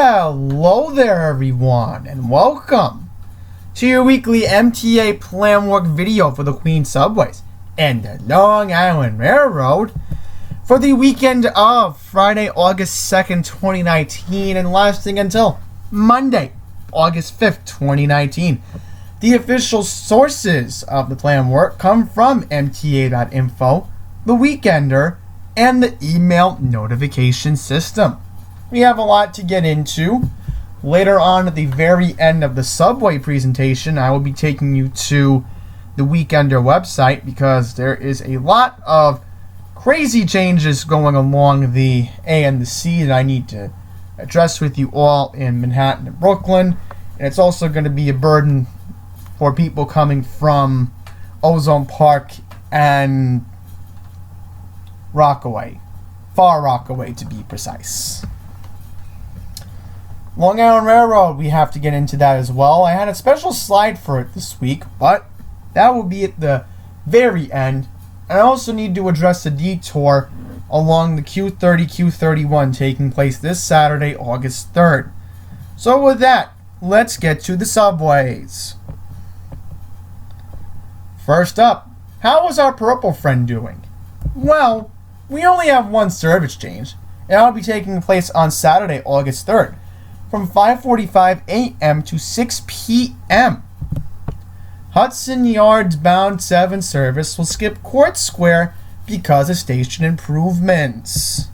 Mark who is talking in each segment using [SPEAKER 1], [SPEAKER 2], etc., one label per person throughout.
[SPEAKER 1] Hello there everyone, and welcome to your weekly MTA plan work video for the Queens Subways and the Long Island Railroad for the weekend of Friday, August 2nd, 2019 and lasting until Monday, August 5th, 2019. The official sources of the plan work come from MTA.info, The Weekender, and the email notification system. We have a lot to get into. Later on at the very end of the subway presentation, I will be taking you to the Weekender website because there is a lot of crazy changes going along the A and the C that I need to address with you all in Manhattan and Brooklyn. And it's also going to be a burden for people coming from Ozone Park and Rockaway. Far Rockaway to be precise. Long Island Railroad, we have to get into that as well. I had a special slide for it this week, but that will be at the very end. And I also need to address the detour along the Q30, Q31 taking place this Saturday, August 3rd. So with that, let's get to the subways. First up, how is our purple friend doing? Well, we only have one service change, and that'll be taking place on Saturday, August 3rd. From 5:45 a.m. to 6 p.m. Hudson Yards bound 7 service will skip Court Square because of station improvements.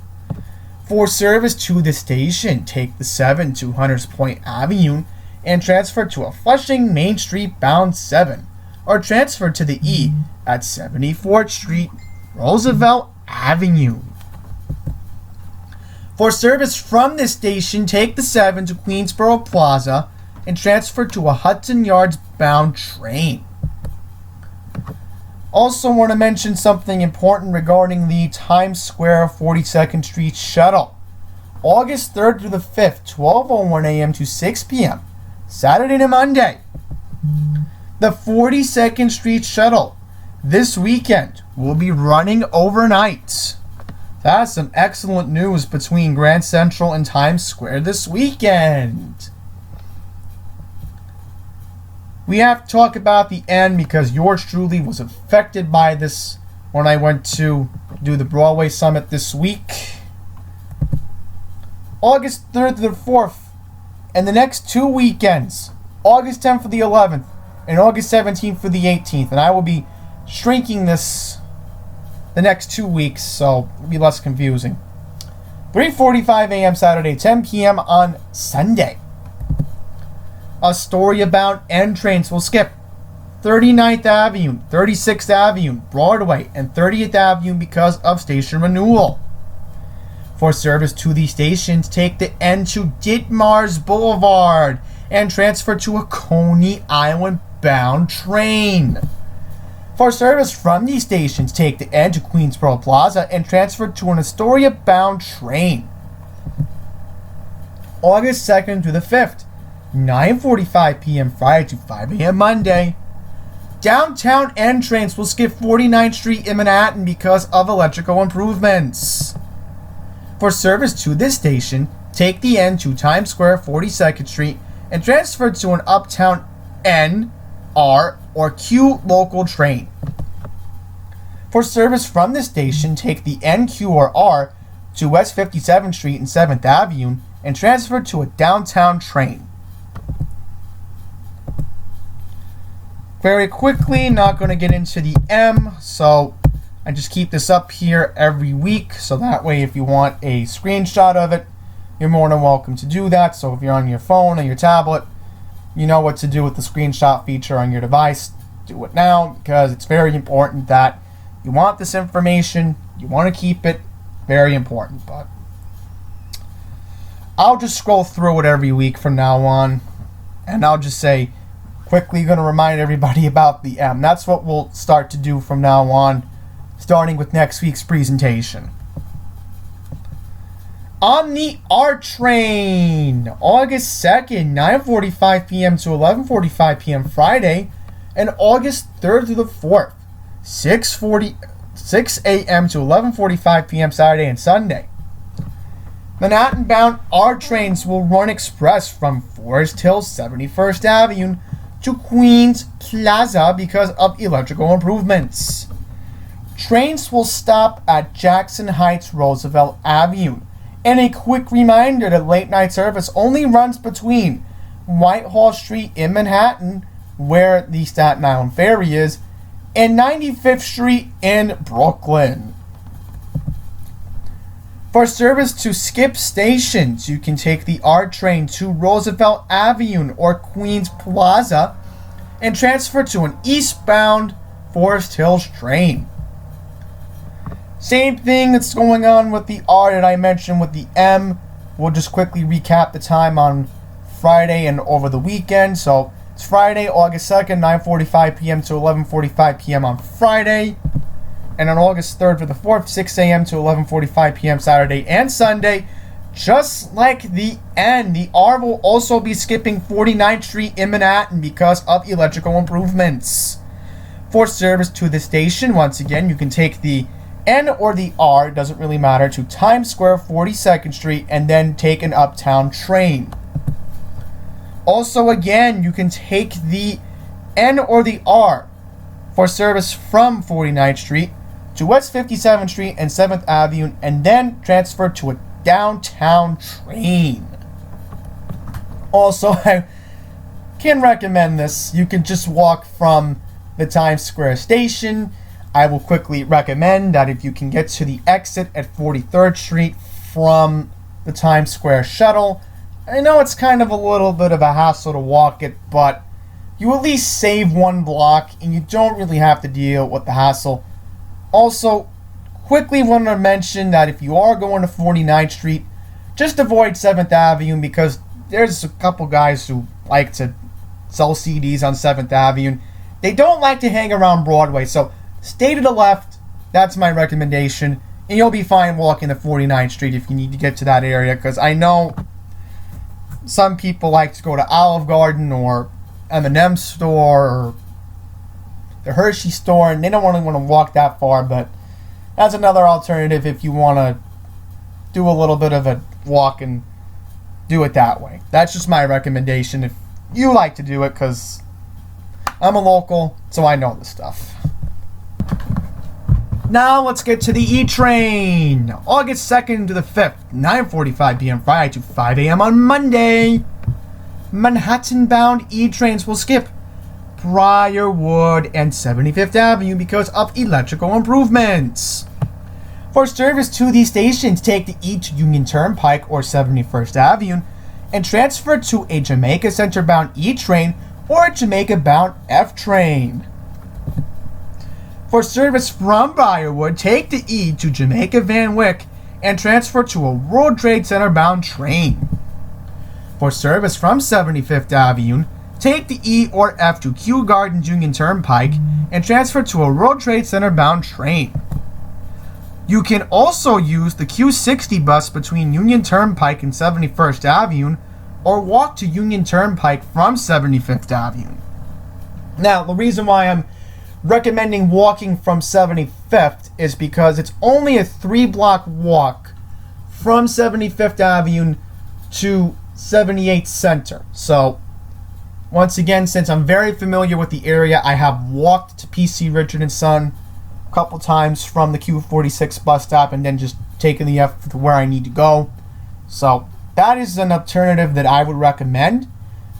[SPEAKER 1] For service to the station, take the 7 to Hunters Point Avenue and transfer to a Flushing Main Street bound 7, or transfer to the E at 74th Street, Roosevelt Avenue. For service from this station, take the 7 to Queensboro Plaza and transfer to a Hudson Yards bound train. Also want to mention something important regarding the Times Square 42nd Street shuttle. August 3rd through the 5th, 12:01 a.m. to 6 p.m. Saturday to Monday. The 42nd Street shuttle this weekend will be running overnight. That's some excellent news between Grand Central and Times Square this weekend. We have to talk about the end because yours truly was affected by this when I went to do the Broadway Summit this week. August 3rd to the 4th and the next 2 weekends, August 10th for the 11th and August 17th for the 18th. And I will be shrinking this the next 2 weeks, so it'll be less confusing. 3:45 a.m. Saturday, 10 p.m. on Sunday. Astoria-bound N trains will skip 39th Avenue, 36th Avenue, Broadway, and 30th Avenue because of station renewal. For service to these stations, take the N to Ditmars Boulevard and transfer to a Coney Island-bound train. For service from these stations, take the N to Queensboro Plaza and transfer to an Astoria-bound train. August 2nd through the 5th, 9:45 p.m. Friday to 5 a.m. Monday. Downtown N trains will skip 49th Street in Manhattan because of electrical improvements. For service to this station, take the N to Times Square 42nd Street and transfer to an Uptown N, R, or Q local train. For service from this station, take the N, Q, or R to West 57th Street and 7th Avenue and transfer to a downtown train. Very quickly, not going to get into the M, so I just keep this up here every week, so that way if you want a screenshot of it, you're more than welcome to do that. So if you're on your phone or your tablet, you know what to do with the screenshot feature on your device. Do it now because it's very important that you want this information, you want to keep it, very important. But I'll just scroll through it every week from now on, and I'll just say, quickly going to remind everybody about the M. That's what we'll start to do from now on, starting with next week's presentation. On the R train, August 2nd, 9:45 p.m. to 11:45 p.m. Friday, and August 3rd through the 4th, 6 a.m. to 11:45 p.m. Saturday and Sunday. Manhattan-bound R trains will run express from Forest Hill 71st Avenue to Queens Plaza because of electrical improvements. Trains will stop at Jackson Heights Roosevelt Avenue. And a quick reminder that late night service only runs between Whitehall Street in Manhattan, where the Staten Island Ferry is, and 95th Street in Brooklyn. For service to skip stations, you can take the R train to Roosevelt Avenue or Queens Plaza and transfer to an eastbound Forest Hills train. Same thing that's going on with the R that I mentioned with the M. We'll just quickly recap the time on Friday and over the weekend. So it's Friday, August 2nd, 9:45 p.m. to 11:45 p.m. on Friday. And on August 3rd for the 4th, 6 a.m. to 11:45 p.m. Saturday and Sunday. Just like the N, the R will also be skipping 49th Street in Manhattan because of electrical improvements. For service to the station, once again, you can take the N or the R, it doesn't really matter, to Times Square, 42nd Street, and then take an uptown train. Also, again, you can take the N or the R for service from 49th Street to West 57th Street and 7th Avenue, and then transfer to a downtown train. Also, I can recommend this. You can just walk from the Times Square station. I will quickly recommend that if you can get to the exit at 43rd Street from the Times Square shuttle, I know it's kind of a little bit of a hassle to walk it, but you at least save one block and you don't really have to deal with the hassle. Also, quickly want to mention that if you are going to 49th Street, just avoid 7th Avenue because there's a couple guys who like to sell CDs on 7th Avenue. They don't like to hang around Broadway, so stay to the left. That's my recommendation. And you'll be fine walking to 49th Street if you need to get to that area, because I know some people like to go to Olive Garden or M&M store or the Hershey store, and they don't really want to walk that far, but that's another alternative if you want to do a little bit of a walk and do it that way. That's just my recommendation if you like to do it, because I'm a local, so I know this stuff. Now let's get to the E-Train. August 2nd to the 5th, 9:45 p.m. Friday to 5 a.m. on Monday. Manhattan-bound E-Trains will skip Briarwood and 75th Avenue because of electrical improvements. For service to these stations, take the E to Union Turnpike or 71st Avenue and transfer to a Jamaica Center-bound E-Train or a Jamaica-bound F-Train. For service from Briarwood, take the E to Jamaica Van Wyck and transfer to a World Trade Center-bound train. For service from 75th Avenue, take the E or F to Kew Gardens Union Turnpike and transfer to a World Trade Center-bound train. You can also use the Q60 bus between Union Turnpike and 71st Avenue or walk to Union Turnpike from 75th Avenue. Now, the reason why I'm recommending walking from 75th is because it's only a 3-block walk from 75th Avenue to 78th Center. So, once again, since I'm very familiar with the area, I have walked to PC Richard & Son a couple times from the Q46 bus stop and then just taken the F to where I need to go. So, that is an alternative that I would recommend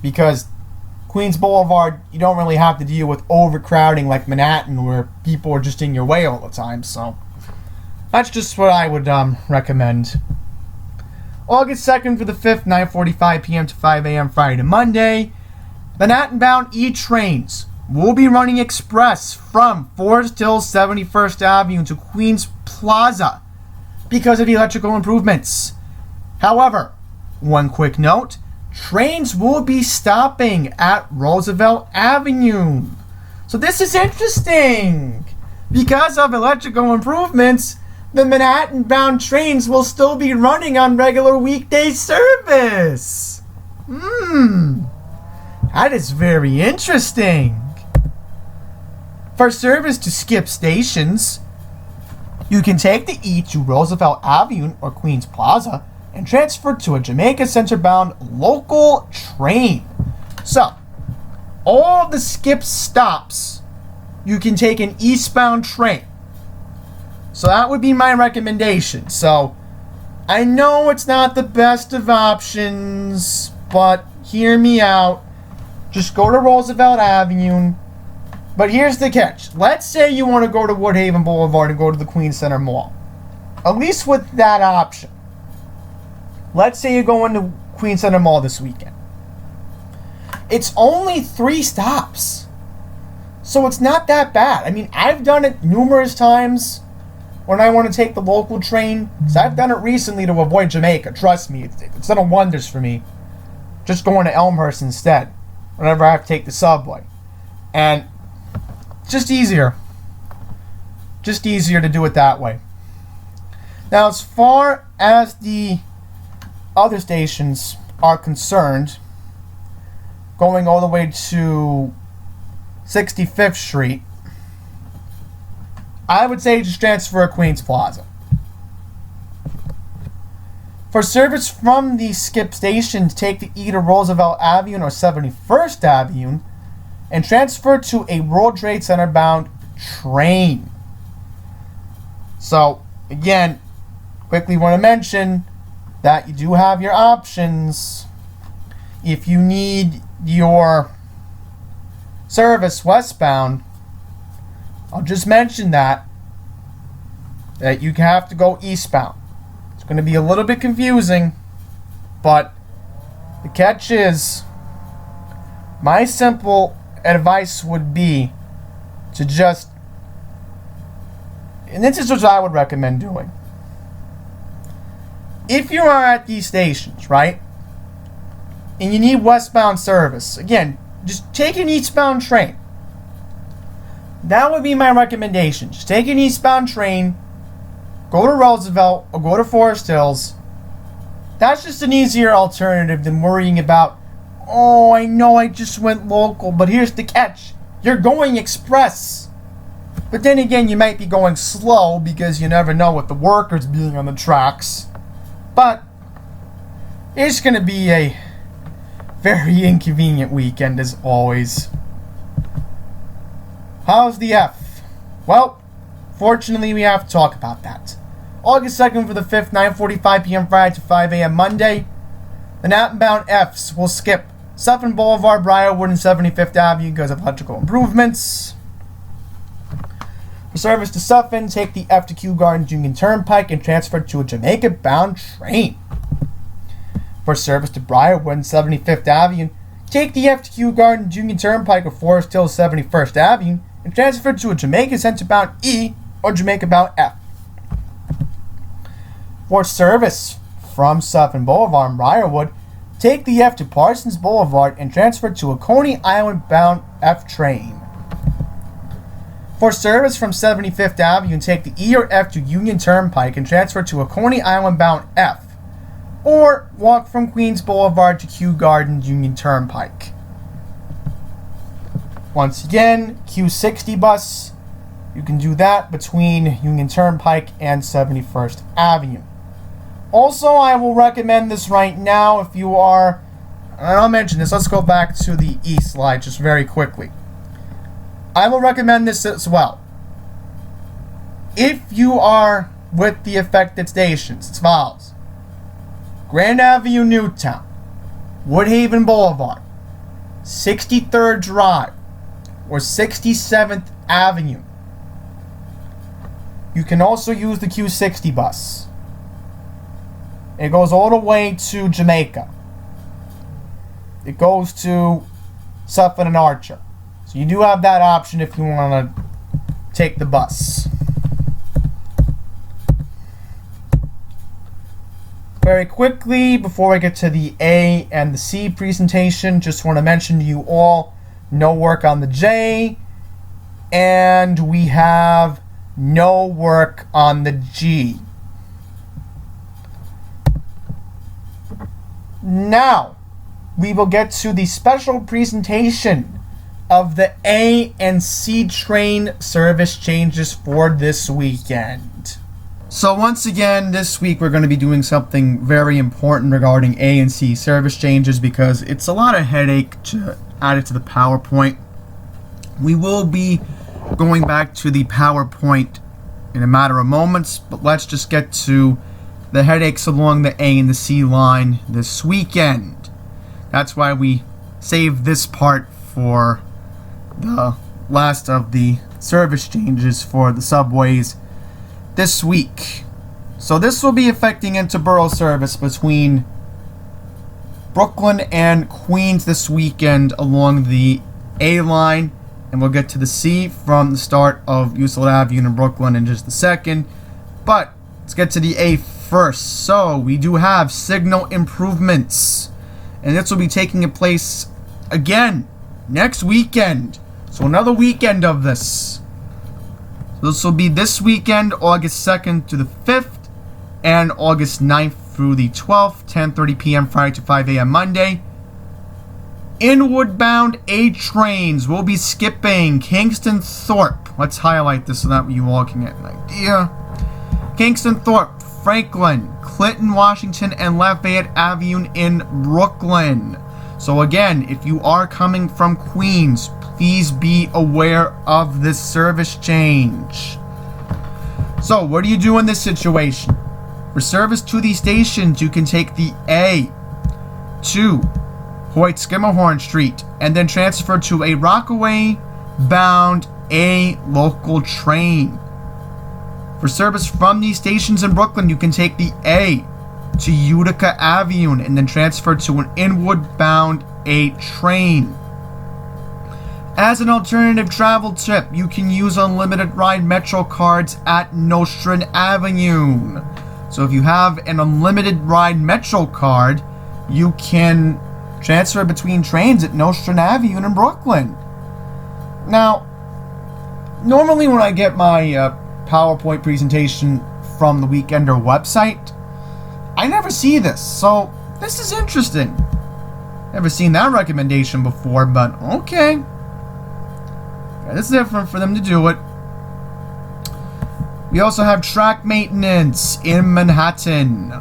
[SPEAKER 1] because Queens Boulevard, you don't really have to deal with overcrowding like Manhattan where people are just in your way all the time. So, that's just what I would recommend. August 2nd for the 5th, 9:45 p.m. to 5 a.m. Friday to Monday. Manhattan-bound E-Trains will be running express from Forest Hill 71st Avenue to Queens Plaza because of electrical improvements. However, one quick note, trains will be stopping at Roosevelt Avenue. So this is interesting. Because of electrical improvements, the Manhattan-bound trains will still be running on regular weekday service. That is very interesting. For service to skip stations, you can take the E to Roosevelt Avenue or Queens Plaza and transfer to a Jamaica Center-bound local train. So, all of the skip stops, you can take an eastbound train. So that would be my recommendation. So, I know it's not the best of options, but hear me out. Just go to Roosevelt Avenue. But here's the catch. Let's say you want to go to Woodhaven Boulevard and go to the Queens Center Mall. At least with that option. Let's say you're going to Queens Center Mall this weekend. It's only 3 stops. So it's not that bad. I mean, I've done it numerous times when I want to take the local train. So I've done it recently to avoid Jamaica. Trust me, it's done wonders for me. Just going to Elmhurst instead whenever I have to take the subway. And just easier to do it that way. Now, as far as the other stations are concerned, going all the way to 65th Street, I would say just transfer at Queens Plaza. For service from the skip station, take the either Roosevelt Avenue or 71st Avenue and transfer to a World Trade Center bound train. So, again, quickly want to mention that you do have your options. If you need your service westbound, I'll just mention that you have to go eastbound. It's going to be a little bit confusing, but the catch is, my simple advice would be to just, and this is what I would recommend doing. If you are at these stations, right, and you need westbound service, again, just take an eastbound train. That would be my recommendation. Just take an eastbound train, go to Roosevelt or go to Forest Hills. That's just an easier alternative than worrying about, oh, I know I just went local, but here's the catch. You're going express. But then again, you might be going slow because you never know with the workers being on the tracks. But it's going to be a very inconvenient weekend as always. How's the F? Well, fortunately we have to talk about that. August 2nd for the 5th, 9:45 p.m. Friday to 5 a.m. Monday. The outbound Fs will skip Sutphin Boulevard, Briarwood, and 75th Avenue because of electrical improvements. For service to Sutphin, take the F to Kew Gardens Union Turnpike and transfer to a Jamaica-bound train. For service to Briarwood and 75th Avenue, take the F to Kew Gardens Union Turnpike or Forest Hills 71st Avenue and transfer to a Jamaica Center-bound E or Jamaica-bound F. For service from Sutphin Boulevard and Briarwood, take the F to Parsons Boulevard and transfer to a Coney Island-bound F train. For service from 75th Avenue, take the E or F to Union Turnpike and transfer to a Coney Island-bound F, or walk from Queens Boulevard to Kew Gardens Union Turnpike. Once again, Q60 bus, you can do that between Union Turnpike and 71st Avenue. Also, I will recommend this right now if you are, and I'll mention this, let's go back to the east slide just very quickly. I will recommend this as well. If you are with the affected stations, it's follows: Grand Avenue, Newtown, Woodhaven Boulevard, 63rd Drive, or 67th Avenue. You can also use the Q60 bus. It goes all the way to Jamaica. It goes to Sutphin and Archer. So you do have that option if you want to take the bus. Very quickly, before I get to the A and the C presentation, just want to mention to you all, no work on the J, and we have no work on the G. Now, we will get to the special presentation of the A and C train service changes for this weekend. So once again, this week we're going to be doing something very important regarding A and C service changes because it's a lot of headache to add it to the PowerPoint. We will be going back to the PowerPoint in a matter of moments, but let's just get to the headaches along the A and the C line this weekend. That's why we saved this part for the last of the service changes for the subways this week. So this will be affecting interborough service between Brooklyn and Queens this weekend along the A line, and we'll get to the C from the start of Euclid Avenue in Brooklyn in just a second. But let's get to the A first. So we do have signal improvements, and this will be taking place again next weekend. So another weekend of this. This will be this weekend, August 2nd to the 5th, and August 9th through the 12th, 10:30 p.m. Friday to 5 a.m. Monday. Inward-bound A trains will be skipping Kingston Thorpe. Let's highlight this so that you all can get an idea. Kingston Thorpe, Franklin, Clinton, Washington, and Lafayette Avenue in Brooklyn. So again, if you are coming from Queens, please be aware of this service change. So what do you do in this situation? For service to these stations, you can take the A to Hoyt Skimmerhorn Street and then transfer to a Rockaway-bound A local train. For service from these stations in Brooklyn, you can take the A to Utica Avenue and then transfer to an inward-bound A train. As an alternative travel tip, you can use unlimited ride Metro cards at Nostrand Avenue. So if you have an unlimited ride Metro card, you can transfer between trains at Nostrand Avenue in Brooklyn. Now, normally when I get my PowerPoint presentation from the Weekender website, I never see this. So this is interesting. Never seen that recommendation before, but okay. It's different for them to do it. We also have track maintenance in Manhattan.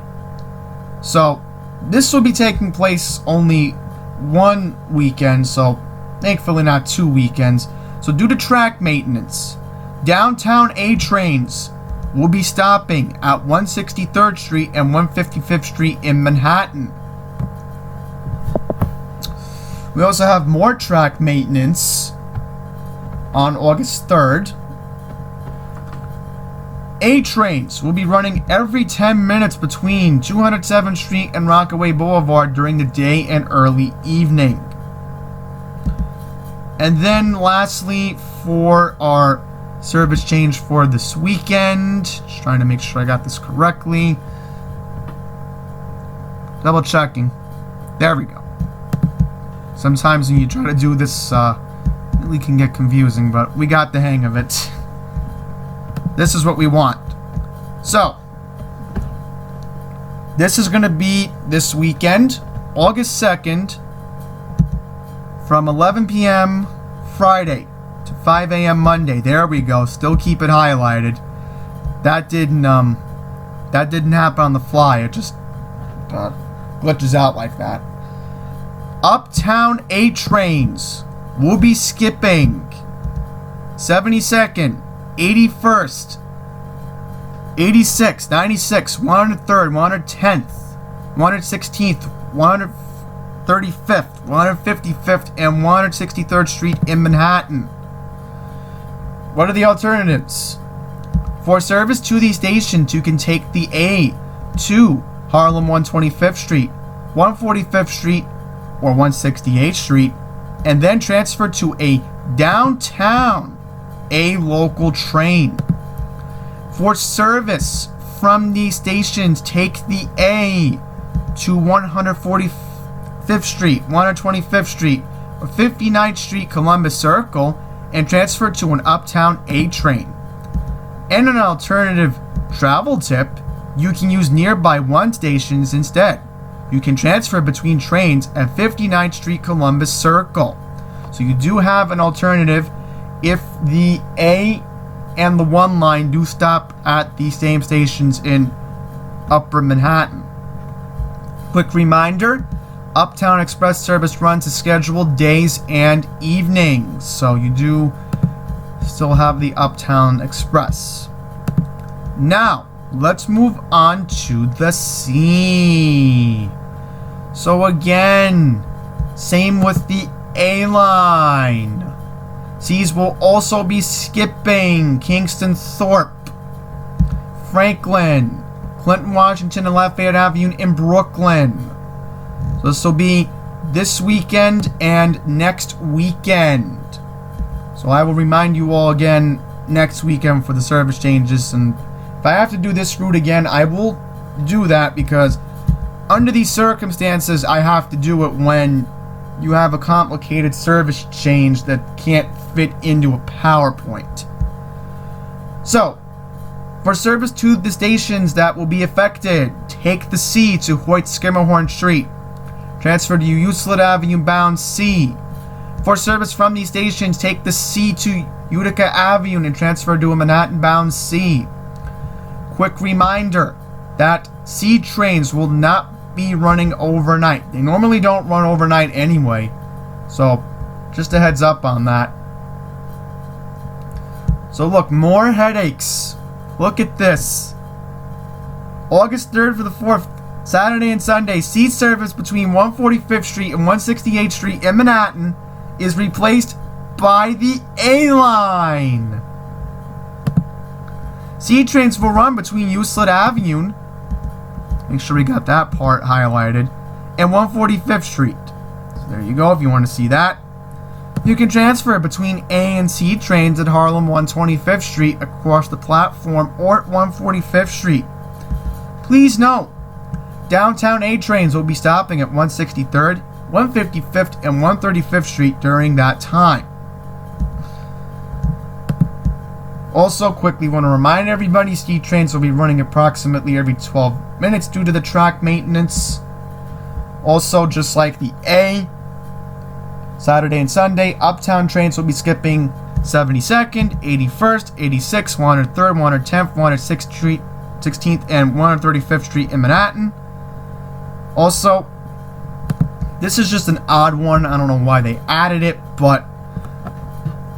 [SPEAKER 1] So this will be taking place only one weekend, so thankfully not 2 weekends. So due to track maintenance, downtown A trains will be stopping at 163rd Street and 155th Street in Manhattan. We also have more track maintenance on August 3rd. A trains will be running every 10 minutes between 207th Street and Rockaway Boulevard during the day and early evening. And then lastly, for our service change for this weekend, just trying to make sure I got this correctly. Double checking. There we go. Sometimes when you try to do this, really can get confusing, but we got the hang of it. This is what we want. So, this is going to be this weekend, August 2nd, from 11 p.m. Friday to 5 a.m. Monday. There we go. Still keep it highlighted. That didn't happen on the fly. It just glitches out like that. Uptown A trains will be skipping 72nd, 81st, 86th, 96th, 103rd, 110th, 116th, 135th, 155th, and 163rd Street in Manhattan. What are the alternatives? For service to these stations, you can take the A to Harlem 125th Street, 145th Street, or 168th Street, and then transfer to a downtown A local train. For service from these stations, take the A to 145th Street, 125th Street, or 59th Street Columbus Circle, and transfer to an Uptown A train. And an alternative travel tip, you can use nearby 1 stations instead. You can transfer between trains at 59th Street Columbus Circle. So you do have an alternative if the A and the 1 line do stop at the same stations in Upper Manhattan. Quick reminder, Uptown Express service runs as scheduled days and evenings, so you do still have the Uptown Express. Now, let's move on to the C. So again, same with the A line. C's will also be skipping Kingston Thorpe, Franklin, Clinton, Washington, and Lafayette Avenue in Brooklyn. So this will be this weekend and next weekend. So I will remind you all again next weekend for the service changes, and if I have to do this route again, I will do that, because under these circumstances, I have to do it when you have a complicated service change that can't fit into a PowerPoint. So, for service to the stations that will be affected, take the C to Hoyt Skimmerhorn Street. Transfer to Euclid Avenue bound C. For service from these stations, take the C to Utica Avenue and transfer to a Manhattan bound C. Quick reminder that C trains will not be running overnight. They normally don't run overnight anyway, so just a heads up on that. So look, more headaches. Look at this. August 3rd for the 4th, Saturday and Sunday, C service between 145th Street and 168th Street in Manhattan is replaced by the A line. C trains will run between Euclid Avenue, make sure we got that part highlighted, and 145th Street. So there you go if you want to see that. You can transfer between A and C trains at Harlem 125th Street across the platform or at 145th Street. Please note, downtown A trains will be stopping at 163rd, 155th, and 135th Street during that time. Also, quickly want to remind everybody, C trains will be running approximately every 12 minutes due to the track maintenance. Also, just like the A, Saturday and Sunday, Uptown trains will be skipping 72nd, 81st, 86th, 103rd, 110th, 106th Street, 16th, and 135th Street in Manhattan. Also, this is just an odd one. I don't know why they added it, but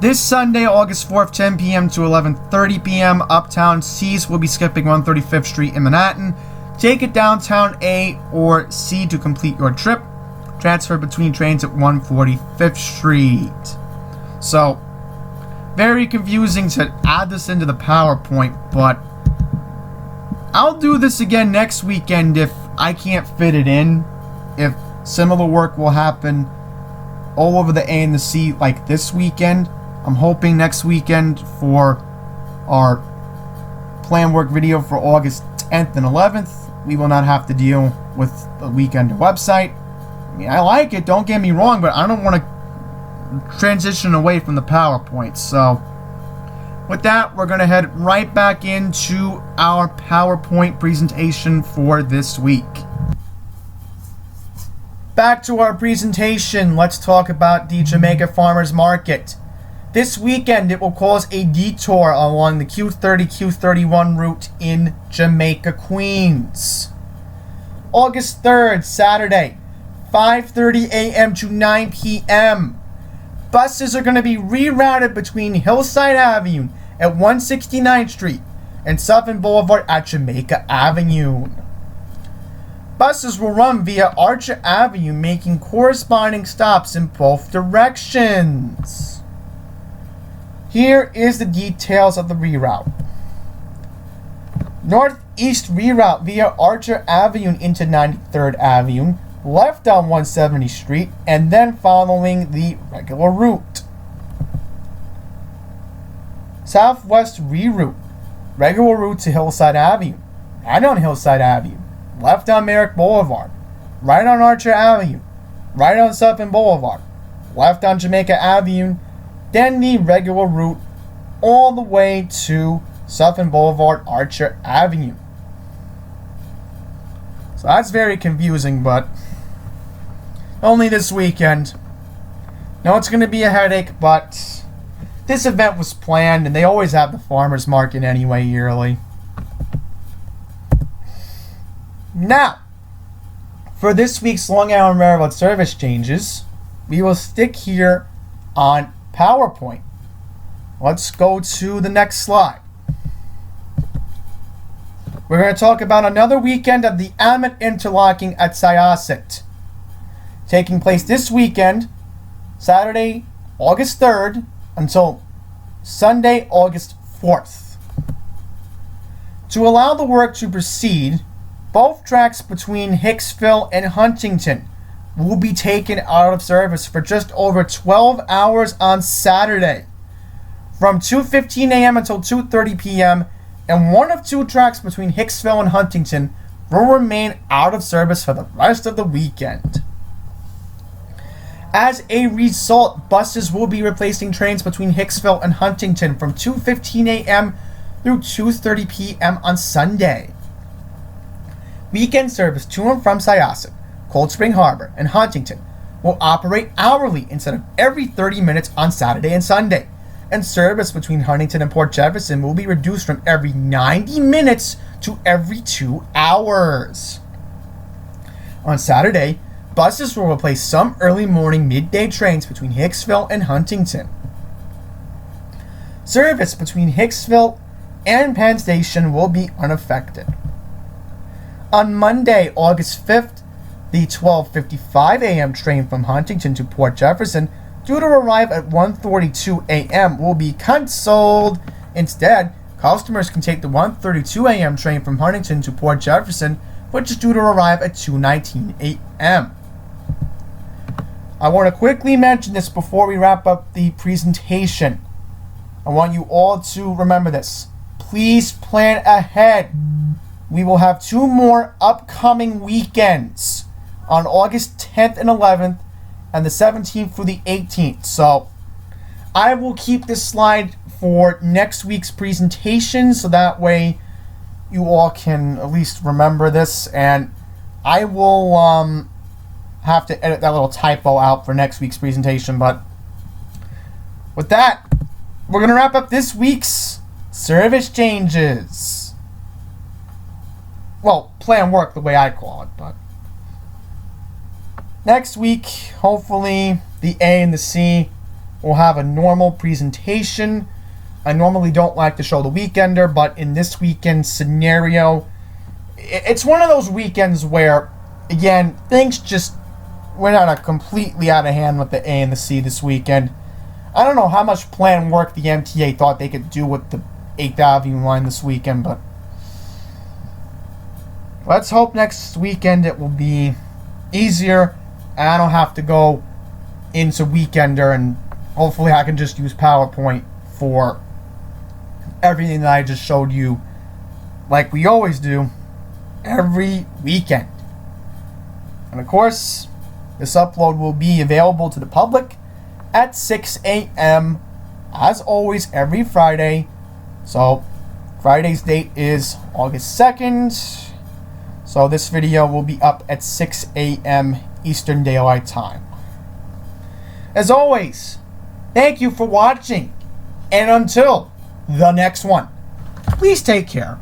[SPEAKER 1] this Sunday, August 4th, 10 p.m. to 11:30 p.m., Uptown C's will be skipping 135th Street in Manhattan. Take it downtown A or C to complete your trip. Transfer between trains at 145th Street. So, very confusing to add this into the PowerPoint, but I'll do this again next weekend if I can't fit it in. If similar work will happen all over the A and the C like this weekend, I'm hoping next weekend for our plan work video for August 10th and 11th, we will not have to deal with the weekend website. I mean, I like it, don't get me wrong, but I don't want to transition away from the PowerPoint. So, with that, we're going to head right back into our PowerPoint presentation for this week. Back to our presentation, let's talk about the Jamaica Farmers Market. This weekend, it will cause a detour along the Q30, Q31 route in Jamaica, Queens. August 3rd, Saturday, 5:30 a.m. to 9 p.m. Buses are going to be rerouted between Hillside Avenue at 169th Street and Southern Boulevard at Jamaica Avenue. Buses will run via Archer Avenue, making corresponding stops in both directions. Here is the details of the reroute. Northeast reroute via Archer Avenue into 93rd Avenue, left on 170th Street, and then following the regular route. Southwest reroute, regular route to Hillside Avenue, right on Hillside Avenue, left on Merrick Boulevard, right on Archer Avenue, right on Southern Boulevard, left on Jamaica Avenue, then the regular route all the way to Southern Boulevard, Archer Avenue. So that's very confusing, but only this weekend. Know it's going to be a headache, but this event was planned, and they always have the farmers market anyway yearly. Now, for this week's Long Island Railroad service changes, we will stick here on PowerPoint. Let's go to the next slide. We're going to talk about another weekend of the element interlocking at Syosset, taking place this weekend, Saturday, August 3rd, until Sunday, August 4th. To allow the work to proceed, both tracks between Hicksville and Huntington will be taken out of service for just over 12 hours on Saturday, from 2:15 a.m. until 2:30 p.m., and one of two tracks between Hicksville and Huntington will remain out of service for the rest of the weekend. As a result, buses will be replacing trains between Hicksville and Huntington from 2:15 a.m. through 2:30 p.m. on Sunday. Weekend service to and from Syosset, Cold Spring Harbor, and Huntington will operate hourly instead of every 30 minutes on Saturday and Sunday, and service between Huntington and Port Jefferson will be reduced from every 90 minutes to every 2 hours. On Saturday, buses will replace some early morning midday trains between Hicksville and Huntington. Service between Hicksville and Penn Station will be unaffected. On Monday, August 5th, the 12:55 a.m. train from Huntington to Port Jefferson, due to arrive at 1:42 a.m., will be canceled. Instead, customers can take the 1:32 a.m. train from Huntington to Port Jefferson, which is due to arrive at 2:19 a.m. I want to quickly mention this before we wrap up the presentation. I want you all to remember this. Please plan ahead. We will have two more upcoming weekends on August 10th and 11th, and the 17th through the 18th. So I will keep this slide for next week's presentation, so that way you all can at least remember this, and I will have to edit that little typo out for next week's presentation. But with that, we're going to wrap up this week's service changes. Well, plan work the way I call it, but next week, hopefully, the A and the C will have a normal presentation. I normally don't like to show the weekender, but in this weekend scenario, it's one of those weekends where, again, things just went completely out of hand with the A and the C this weekend. I don't know how much plan work the MTA thought they could do with the 8th Avenue line this weekend, but let's hope next weekend it will be easier and I don't have to go into Weekender, and hopefully I can just use PowerPoint for everything that I just showed you, like we always do every weekend. And of course, this upload will be available to the public at 6 a.m. as always every Friday. So Friday's date is August 2nd. So this video will be up at 6 a.m. Eastern Daylight Time. As always, thank you for watching, and until the next one, please take care.